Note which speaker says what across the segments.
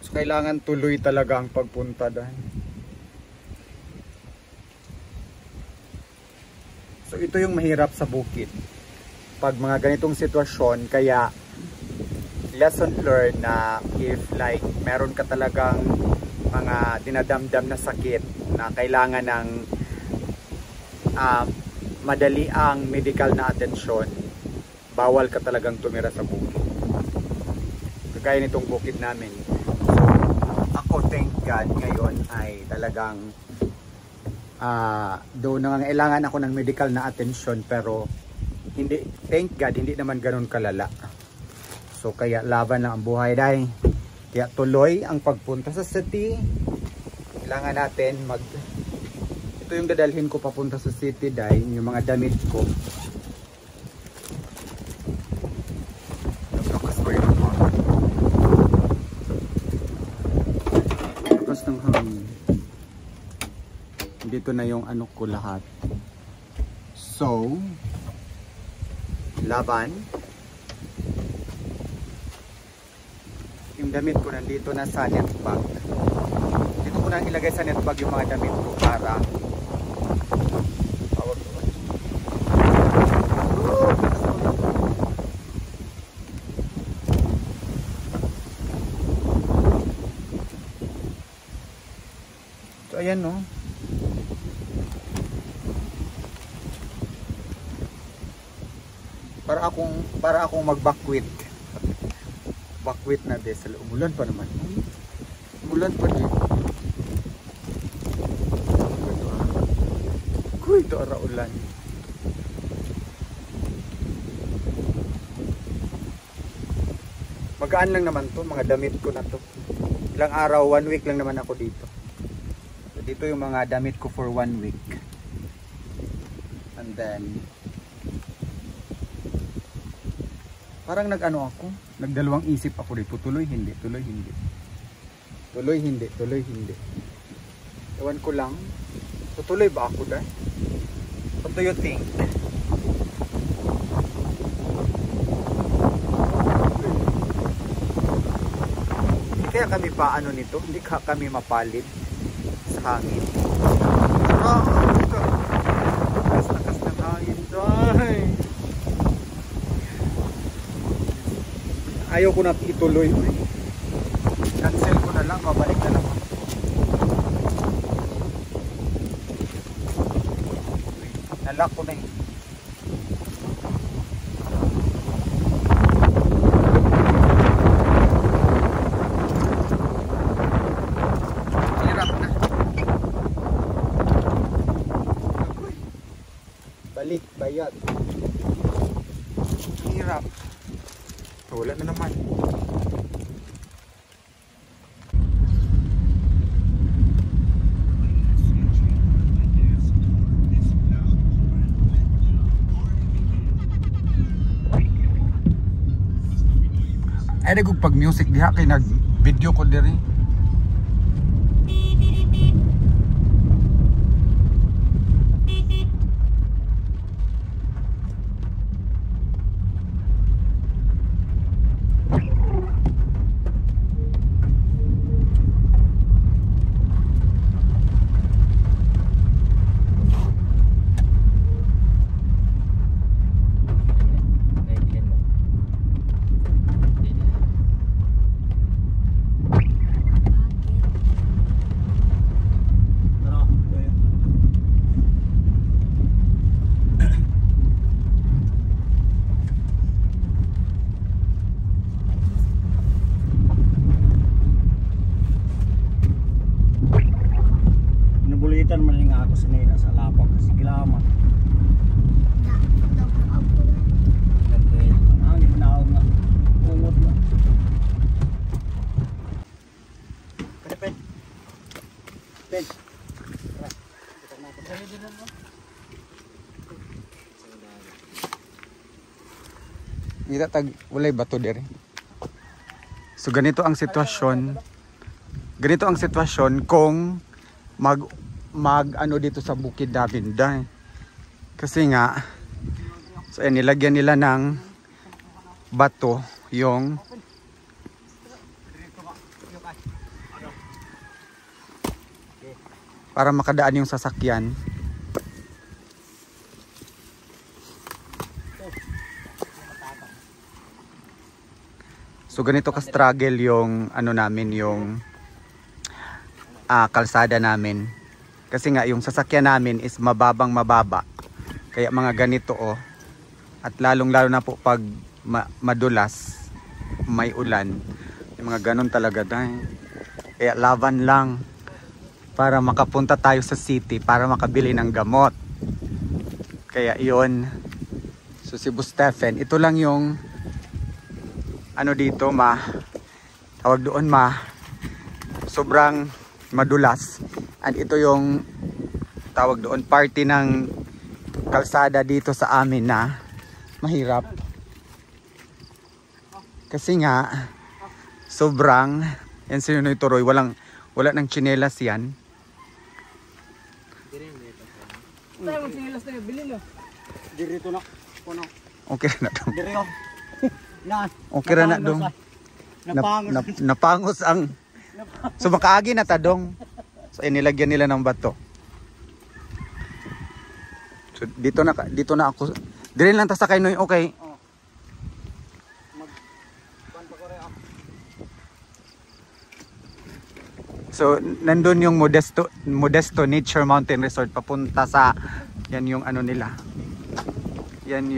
Speaker 1: So kailangan tuloy talaga ang pagpunta dahil. So ito yung mahirap sa bukid. Pag mga ganitong sitwasyon, kaya lesson learned na if like meron ka talagang mga dinadamdam na sakit na kailangan ng madali ang medical na atensyon, bawal ka talagang tumira sa bukid. Kagaya nitong bukid namin. Ako, thank God, ngayon ay talagang doon nangangailangan ako ng medical na atensyon, pero hindi, thank God, hindi naman ganun kalala. So kaya laban lang ang buhay dahil. Kaya tuloy ang pagpunta sa city. Kailangan natin ito yung dadalhin ko papunta sa city dahil yung mga damit ko. Lakas ko yun. Lakas ng hangin. Dito na yung ano ko lahat. So, laban. Yung damit ko nandito na sa net bag. Dito ko na ilagay sa net bag yung mga damit ko para so ayan no. Para akong mag-backwit. Backwit na diesel. Umulan pa naman. Umulan pa din. Kuy, ito ara ulan. Magaan lang naman to, mga damit ko na to. Ilang araw, 1 week lang naman ako dito. So, dito yung mga damit ko for 1 week. And then parang nag-ano ako, nagdalawang isip ako dito, tuloy hindi, tuloy hindi. Tuloy hindi, tuloy hindi. Ewan ko lang, tutuloy ba ako dahil? What do you think? Hindi kaya kami paano nito? Hindi kami mapalid sa hangin. Lakas ng hangin dahil. Ayaw ko na ituloy. Cancel ko na lang, babalik na lang ako. Nalock ko na eh. Hirap na. Balik, bayad. Hirap. So, wala na naman. Ay, nagug pag music diha kay nag video ko diri.
Speaker 2: Nabulitan man nga ako sa nila sa lapag kasi gilaman. Ang ginaw nga. Ungot na. Pen. Pen.
Speaker 1: Kita tag walay bato diri. So ganito ang sitwasyon. Ganito ang sitwasyon kung mag ano dito sa Bukid Davinday. Kasi nga so nilagyan nila ng bato yung Para makadaan yung sasakyan. So ganito ka-struggle yung ano namin, yung kalsada namin. Kasi nga yung sasakyan namin is mababang mababa. Kaya mga ganito oh. At lalong-lalo na po pag madulas, may ulan. Yung mga ganun talaga dahil. Kaya laban lang para makapunta tayo sa city para makabili ng gamot. Kaya iyon. So si Boss Stephen, ito lang yung ano dito tawag doon sobrang madulas. And ito yung tawag doon party ng kalsada dito sa amin na mahirap. Kasi nga sobrang yan si Noy Turoy, wala ng tsinelas yan.
Speaker 2: Tayo mo chinelas tayo, bilhin na. Dirito na. Puno.
Speaker 1: Okay na dong.
Speaker 2: Direo. Na.
Speaker 1: Okay na dong. Napangos ang. So makaagi na tadong. So inilagyan nila ng bato. So dito na ako. Dire lang ta sa kay Noy, okay. So nandun yung Modesto Nature Mountain Resort papunta sa yan yung ano nila. Yan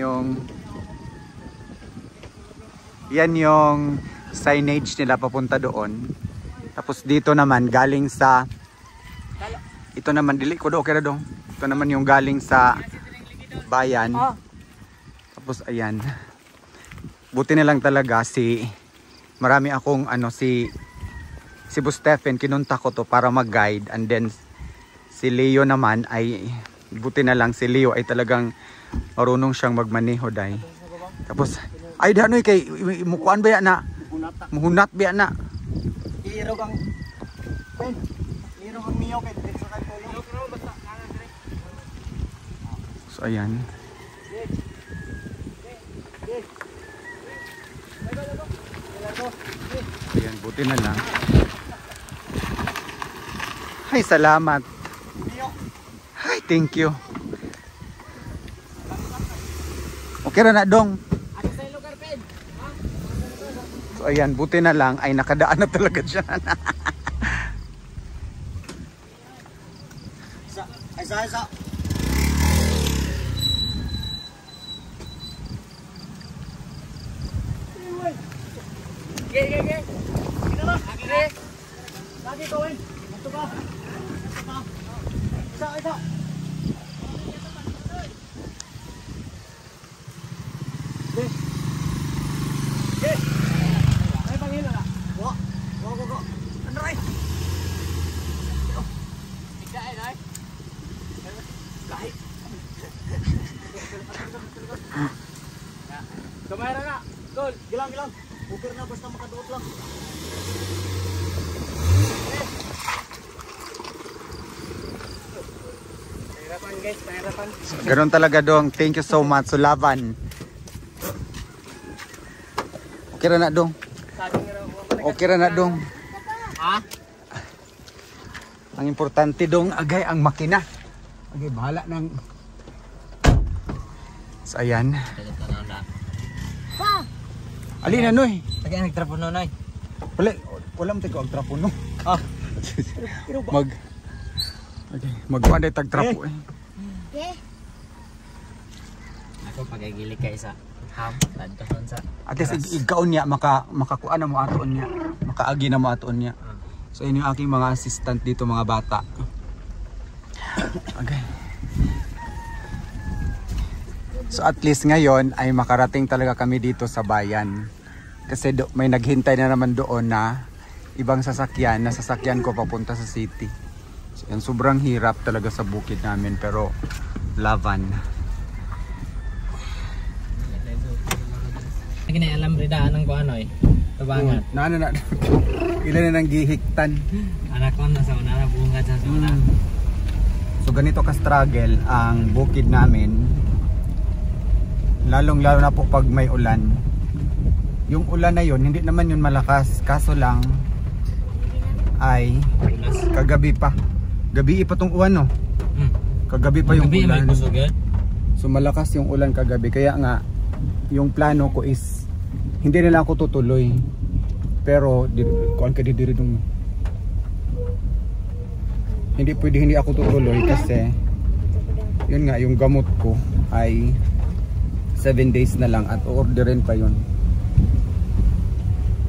Speaker 1: yung signage nila papunta doon. Tapos dito naman galing sa ito naman dili ko do okay ra dong. Ito naman yung galing sa bayan. Tapos ayan. Buti na lang talaga marami akong si Boss Stephen kinunta ko to para mag-guide, and then si Leo naman ay buti na lang si Leo ay talagang marunong siyang magmaneho dai. Tapos ay danoy kay mukuan ba na? Muhunat ba na?
Speaker 2: Irog ang miyo kay diretso kay polo.
Speaker 1: So ayan. Ayan, buti na lang. Ay, salamat. Ay, thank you. Okay na dong. So ayan, buti na lang ay nakadaan na talaga siya.
Speaker 2: Isa. Ge. Sino ba? Lagi ko eh. Ito ba? Isa. Ge. Ay pangilo na. Go. Ano ray? Ikain ay. Lahi. Kamera na. Gol. Gilang. Bukir na basta makaduot lang. Pahirapan guys, pahirapan.
Speaker 1: Ganon talaga dong. Thank you so much. So laban. Okay na dong. Okay na dong.
Speaker 2: Ha?
Speaker 1: Ang importante dong agay ang makina. Agay bahala ng. So ayan. Ali na noy.
Speaker 2: Lagi nagtrapo no nay.
Speaker 1: Wala mo tayo ang trapo no. Magkuhan tag trapo eh.
Speaker 2: Ako pagagili kay sa ham tadton sa.
Speaker 1: At least ikaw niya makakuan na mo atoon niya. Makaagi na mo atoon niya. So yun yung aking mga assistant dito, mga bata. Okay. So at least ngayon ay makarating talaga kami dito sa bayan. Kasi may naghintay na naman doon na ibang sasakyan ko papunta sa city. So yan, sobrang hirap talaga sa bukid namin pero laban.
Speaker 2: Lagi na alam ridaan ng kuano eh. Tabangan.
Speaker 1: Na. Ilan na nang gihiktan.
Speaker 2: Anak ko na sa una bunga sa una.
Speaker 1: So ganito ka-struggle ang bukid namin. Lalong-lalo na po pag may ulan. Yung ulan na yun, hindi naman yun malakas. Kaso lang, ay
Speaker 2: Ulas.
Speaker 1: kagabi pa. Gabi pa tong uwan no. Kagabi pa yung
Speaker 2: Gabi may
Speaker 1: ulan.
Speaker 2: kusog yan.
Speaker 1: So malakas yung ulan kagabi kaya nga yung plano ko is hindi na lang ako tutuloy. Pero kuan ka diri dong. Hindi ako tutuloy kasi yun nga yung gamot ko ay 7 days na lang at orderin pa yun.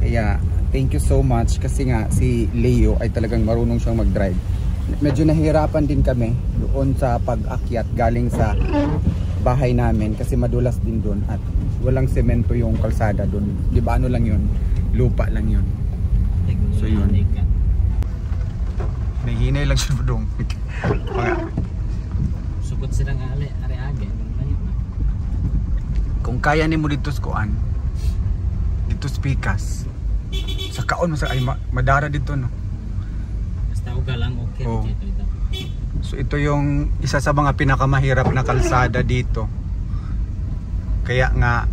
Speaker 1: Kaya thank you so much kasi nga si Leo ay talagang marunong siyang mag-drive. Medyo nahirapan din kami doon sa pag-akyat galing sa bahay namin kasi madulas din doon at walang semento yung kalsada doon. Di ba ano lang yun? Lupa lang yun. So yun. Nahinay lang siya doon. Mga
Speaker 2: Sukot silang ari-agi.
Speaker 1: kung kaya ni mo dito skuan dito spikas sa kaon mo sa ay madara dito no.
Speaker 2: Basta uga lang okay.
Speaker 1: Oh. So ito yung isa sa mga pinakamahirap na kalsada dito. Kaya nga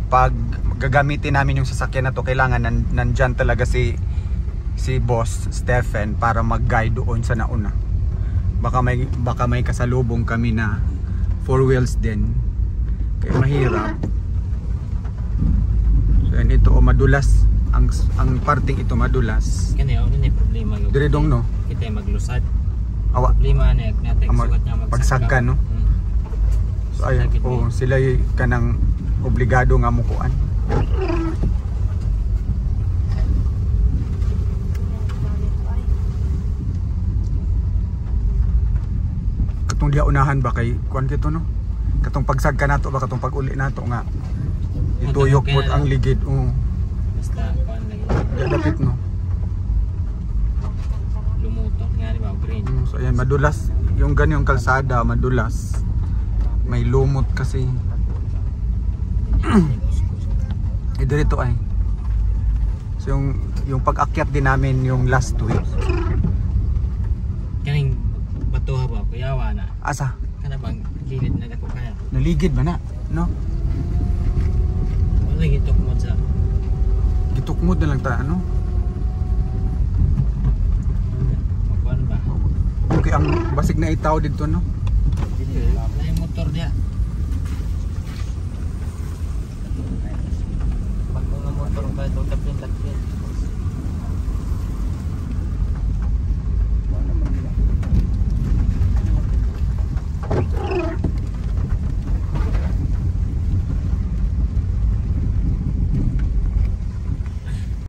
Speaker 1: pag gagamitin namin yung sasakyan na to kailangan nandyan talaga si Boss Stephen para mag-guide doon sa nauna. Baka may kasalubong kami na 4 wheels din. Kaya mahirap. So yan ito madulas ang parting ito madulas.
Speaker 2: Kani ano ni problema yo.
Speaker 1: Dire dong no.
Speaker 2: Kita maglusad.
Speaker 1: Awa.
Speaker 2: Problema na natin sugat niya
Speaker 1: pagsagka no. So ayun, sila kanang obligado nga mukuan. Katong dia unahan ba kay kuan kito no? Katong pagsagka nato ba katong pag-uli nato nga ituyok pod ang ligid.
Speaker 2: Basta kuan lagi.
Speaker 1: Dapit no.
Speaker 2: Lumutok nga ba green.
Speaker 1: So ayan madulas yung ganyong kalsada madulas. May lumot kasi. Dirito ay. So yung pag-akyat din namin yung last week.
Speaker 2: Kaning batuha ba kuyawa na.
Speaker 1: Asa?
Speaker 2: Kana bang gilid na dako kaya.
Speaker 1: Naligid ba na? No?
Speaker 2: Wala gitok mo sa.
Speaker 1: Gitukmod na lang ta ano?
Speaker 2: Magkuan ba?
Speaker 1: Okay ang basig na itaw dito no?
Speaker 2: Na yung motor niya. Pag mga motor ba ito, taplin.